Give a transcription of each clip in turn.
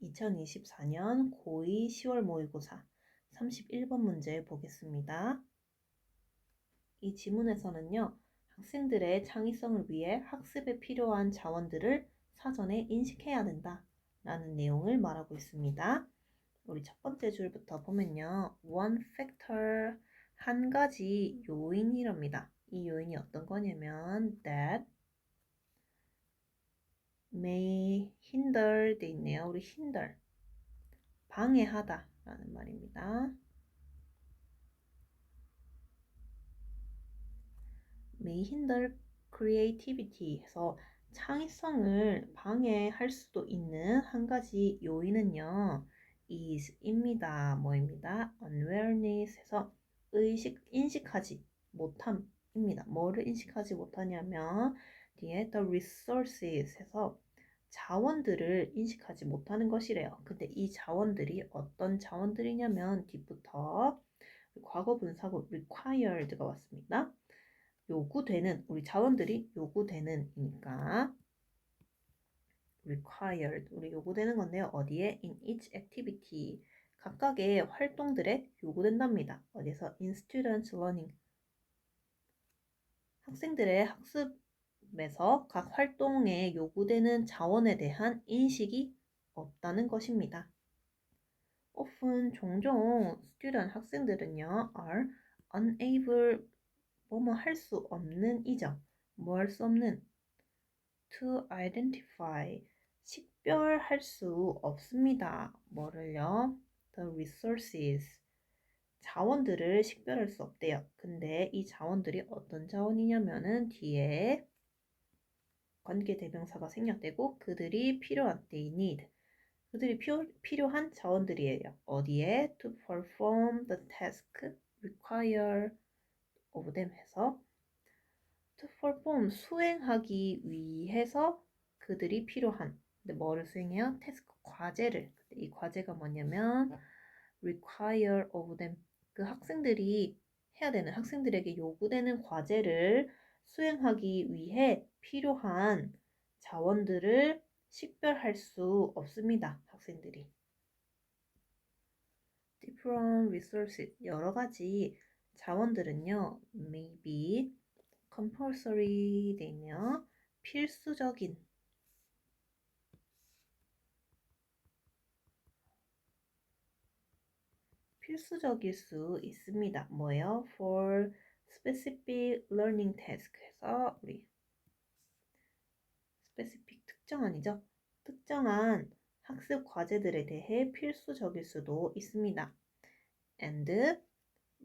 2024년 고2 10월 모의고사 31번 문제 보겠습니다. 이 지문에서는요, 학생들의 창의성을 위해 학습에 필요한 자원들을 사전에 인식해야 된다 라는 내용을 말하고 있습니다. 우리 첫 번째 줄부터 보면요, one factor, 한 가지 요인이랍니다. 이 요인이 어떤 거냐면 that may hinder 돼 있네요. 우리 hinder, 방해하다 라는 말입니다. may hinder creativity 해서 창의성을 방해할 수도 있는 한 가지 요인은요, is입니다. 뭐입니다? unawareness 해서 인식하지 못함입니다. 뭐를 인식하지 못하냐면 뒤에 the resources 해서 자원들을 인식하지 못하는 것이래요. 근데 이 자원들이 어떤 자원들이냐면 뒤부터 과거 분사구 required가 왔습니다. 요구되는, 우리 자원들이 요구되는이니까 required, 우리 요구되는 건데요. 어디에? in each activity, 각각의 활동들에 요구된답니다. 어디서? in student learning, 학생들의 학습에서 각 활동에 요구되는 자원에 대한 인식이 없다는 것입니다. often, 종종 student, 학생들은요 are unable, 뭐뭐 할 수 없는 이죠. 뭐 할 수 없는? to identify, 식별할 수 없습니다. 뭐를요? the resources, 자원들을 식별할 수 없대요. 근데 이 자원들이 어떤 자원이냐면은 뒤에 관계대명사가 생략되고 그들이 필요한, they need, 그들이 필요한 자원들이에요. 어디에? to perform the task required of them 해서 to perform, 수행하기 위해서 그들이 필요한, 근데 뭐를 수행해요? 태스크, 과제를. 근데 이 과제가 뭐냐면 require of them, 그 학생들이 해야 되는, 학생들에게 요구되는 과제를 수행하기 위해 필요한 자원들을 식별할 수 없습니다. 학생들이. different resources, 여러 가지 자원들은요, maybe compulsory 돼 있네요. 필수적인, 필수적일 수 있습니다. 뭐예요? for specific learning task 해서 우리 specific, 특정한이죠. 특정한 학습 과제들에 대해 필수적일 수도 있습니다. and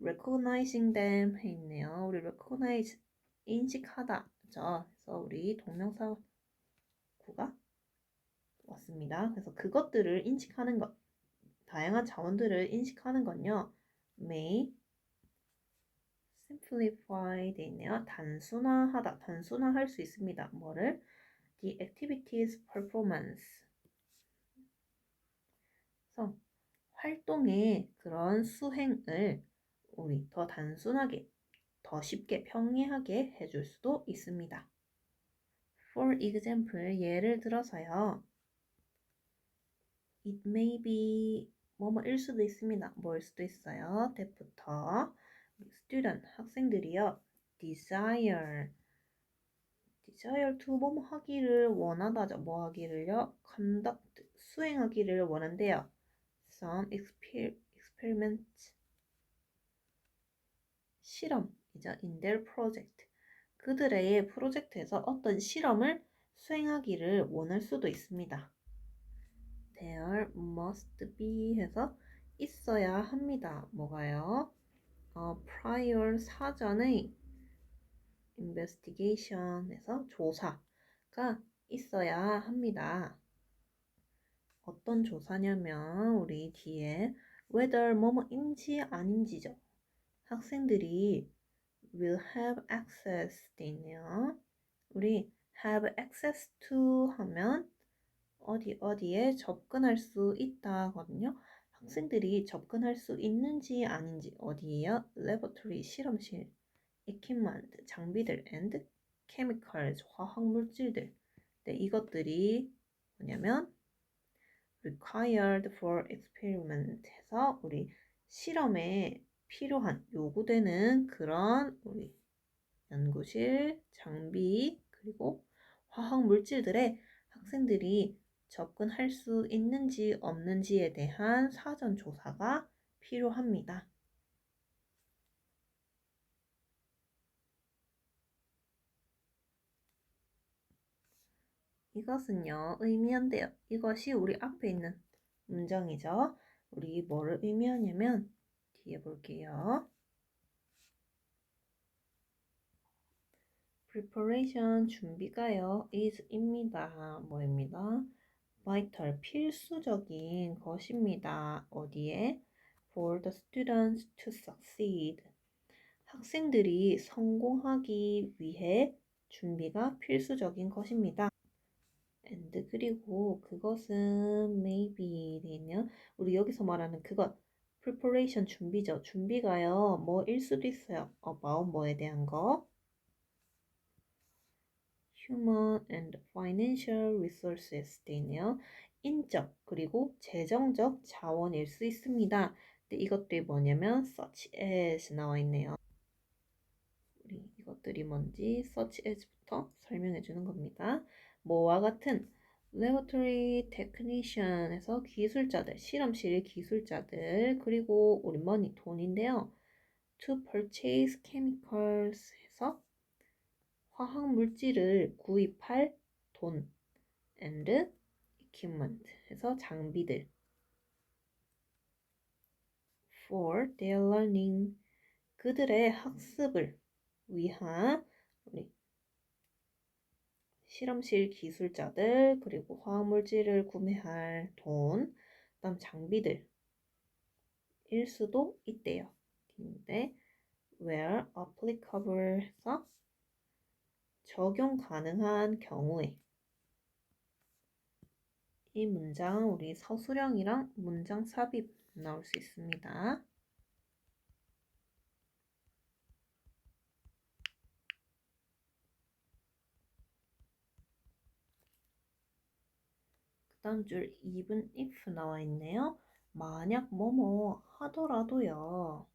recognizing them 해 있네요. 우리 recognize, 인식하다. 그죠? 그래서 우리 동명사구가 왔습니다. 그래서 그것들을 인식하는 것, 다양한 자원들을 인식하는 건요, may simplify 돼 있네요. 단순화하다, 단순화할 수 있습니다. 뭐를? the activities performance. 그래서 활동의 그런 수행을 우리 더 단순하게, 더 쉽게 평이하게 해줄 수도 있습니다. For example, 예를 들어서요, it may be 뭐뭐일 수도 있습니다. 뭐일 수도 있어요. that부터 student, 학생들이요, desire to 뭐뭐 하기를 원하다죠. 뭐 하기를요? conduct, 수행하기를 원한대요. some experiment, 실험이죠. in their project, 그들의 프로젝트에서 어떤 실험을 수행하기를 원할 수도 있습니다. there must be 해서 있어야 합니다. 뭐가요? prior, 사전의 investigation에서 조사가 있어야 합니다. 어떤 조사냐면 우리 뒤에 whether 뭐뭐인지 아닌지죠. 학생들이 will have access 돼 있네요. 우리 have access to 하면 어디에 접근할 수 있다거든요. 학생들이 접근할 수 있는지 아닌지, 어디에요? laboratory, 실험실, equipment, 장비들, and chemicals, 화학 물질들. 네, 이것들이 뭐냐면 required for experiment 해서 우리 실험에 필요한 요구되는 그런 우리 연구실 장비 그리고 화학 물질들에 학생들이 접근할 수 있는지 없는지에 대한 사전 조사가 필요합니다. 이것은요, 의미한데요. 이것이 우리 앞에 있는 문장이죠. 우리 뭐를 의미하냐면 뒤에 볼게요. preparation 준비가요. is입니다. 뭐입니다? vital 필수적인 것입니다. 어디에? for the students to succeed. 학생들이 성공하기 위해 준비가 필수적인 것입니다. and 그리고 그것은 maybe 돼 있네요. 우리 여기서 말하는 그것 preparation 준비죠. 준비가요. 뭐일 수도 있어요. about 뭐에 대한 거. human and financial resources 돼 있네요. 인적 그리고 재정적 자원일 수 있습니다. 근데 이것들이 뭐냐면 such as 나와 있네요. 우리 이것들이 뭔지 such as부터 설명해 주는 겁니다. 뭐와 같은 laboratory technician에서 기술자들, 실험실 기술자들, 그리고 우리 money 돈인데요. to purchase chemicals 해서 화학 물질을 구입할 돈 and equipment 해서 장비들 for their learning 그들의 학습을 위한 우리 실험실 기술자들 그리고 화학물질을 구매할 돈 그다음 장비들 일 수도 있대요. 근데 where applicable 해서 적용 가능한 경우에 이 문장 우리 서술형이랑 문장 삽입 나올 수 있습니다. 그 다음 줄 even if 나와 있네요. 만약 뭐뭐 하더라도요.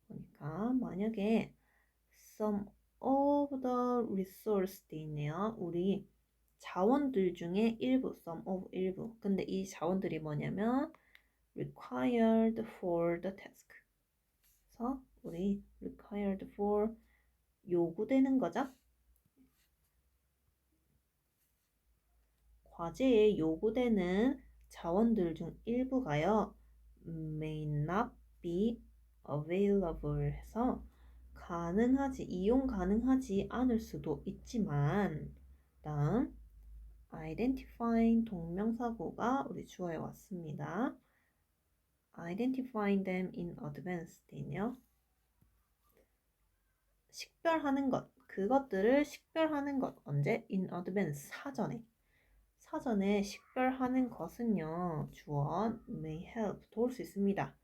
그러니까 만약에 some of the resource 돼 있네요. 우리 자원들 중에 일부, some of 일부. 근데 이 자원들이 뭐냐면 required for the task. 그래서 우리 required for 요구되는 거죠. 과제에 요구되는 자원들 중 일부가요. may not be available 해서 이용 가능하지 않을 수도 있지만 다음 identifying 동명사구가 우리 주어에 왔습니다. identifying them in advance 되네요. 식별하는 것, 그것들을 식별하는 것 언제? in advance 사전에 식별하는 것은요. 주어 may help 도울 수 있습니다.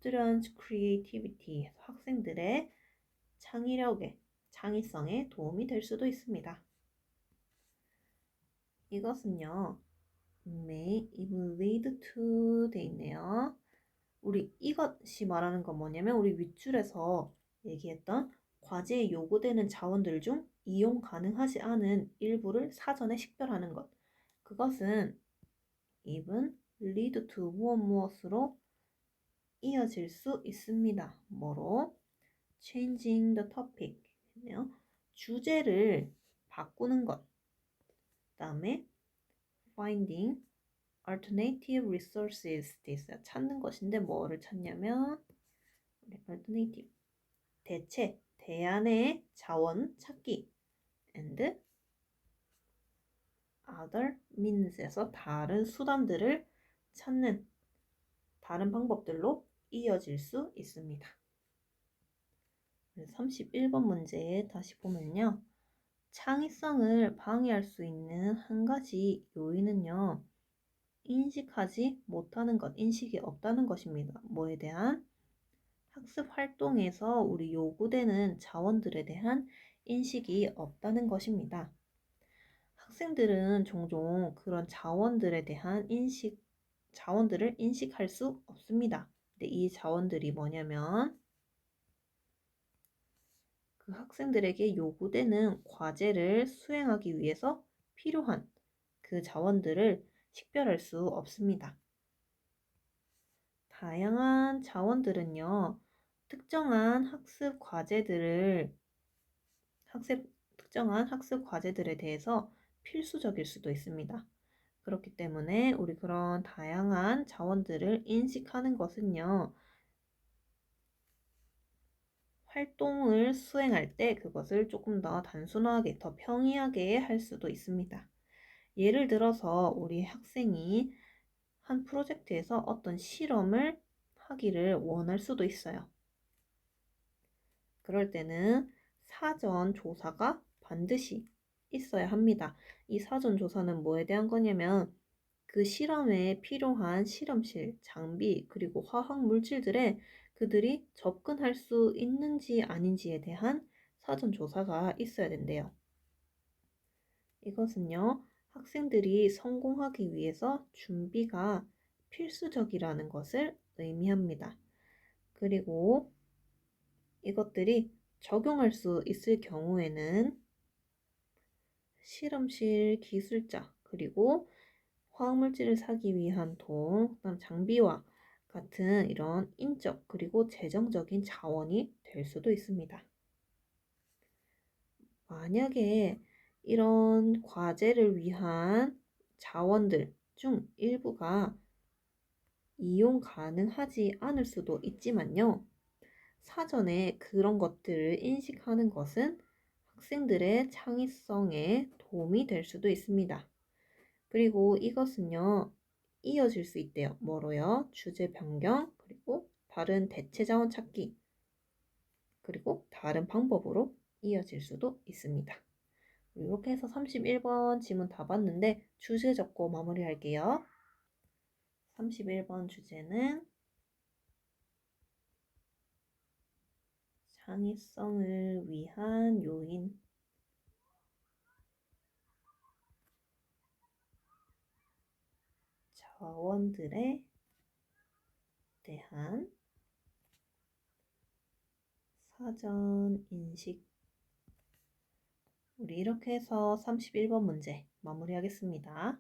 students creativity 학생들의 창의성에 도움이 될 수도 있습니다. 이것은요. may even lead to 돼 있네요. 우리 이것이 말하는 건 뭐냐면 우리 윗줄에서 얘기했던 과제에 요구되는 자원들 중 이용 가능하지 않은 일부를 사전에 식별하는 것. 그것은 even lead to 무엇으로 이어질 수 있습니다. 뭐로? changing the topic. 주제를 바꾸는 것. 다음에 finding alternative resources 돼 있어요. 찾는 것인데 뭐를 찾냐면 alternative 대안의 자원 찾기 and other means에서 다른 수단들을 찾는 다른 방법들로 이어질 수 있습니다. 31번 문제 다시 보면요. 창의성을 방해할 수 있는 한 가지 요인은요. 인식하지 못하는 것, 인식이 없다는 것입니다. 뭐에 대한? 학습 활동에서 우리 요구되는 자원들에 대한 인식이 없다는 것입니다. 학생들은 종종 그런 자원들에 대한 자원들을 인식할 수 없습니다. 근데 이 자원들이 뭐냐면 그 학생들에게 요구되는 과제를 수행하기 위해서 필요한 그 자원들을 식별할 수 없습니다. 다양한 자원들은요, 특정한 특정한 학습 과제들에 대해서 필수적일 수도 있습니다. 그렇기 때문에 우리 그런 다양한 자원들을 인식하는 것은요, 활동을 수행할 때 그것을 조금 더 단순하게, 더 평이하게 할 수도 있습니다. 예를 들어서 우리 학생이 한 프로젝트에서 어떤 실험을 하기를 원할 수도 있어요. 그럴 때는 사전 조사가 반드시 있어야 합니다. 이 사전 조사는 뭐에 대한 거냐면 그 실험에 필요한 실험실, 장비, 그리고 화학 물질들에 그들이 접근할 수 있는지 아닌지에 대한 사전 조사가 있어야 된대요. 이것은요, 학생들이 성공하기 위해서 준비가 필수적이라는 것을 의미합니다. 그리고 이것들이 적용할 수 있을 경우에는 실험실 기술자, 그리고 화학물질을 사기 위한 돈, 그다음 장비와 같은 이런 인적 그리고 재정적인 자원이 될 수도 있습니다. 만약에 이런 과제를 위한 자원들 중 일부가 이용 가능하지 않을 수도 있지만요. 사전에 그런 것들을 인식하는 것은 학생들의 창의성에 도움이 될 수도 있습니다. 그리고 이것은요, 이어질 수 있대요. 뭐로요? 주제 변경, 그리고 다른 대체 자원 찾기, 그리고 다른 방법으로 이어질 수도 있습니다. 이렇게 해서 31번 지문 다 봤는데 주제 적고 마무리할게요. 31번 주제는 창의성을 위한 요인, 자원들에 대한 사전 인식. 우리 이렇게 해서 31번 문제 마무리하겠습니다.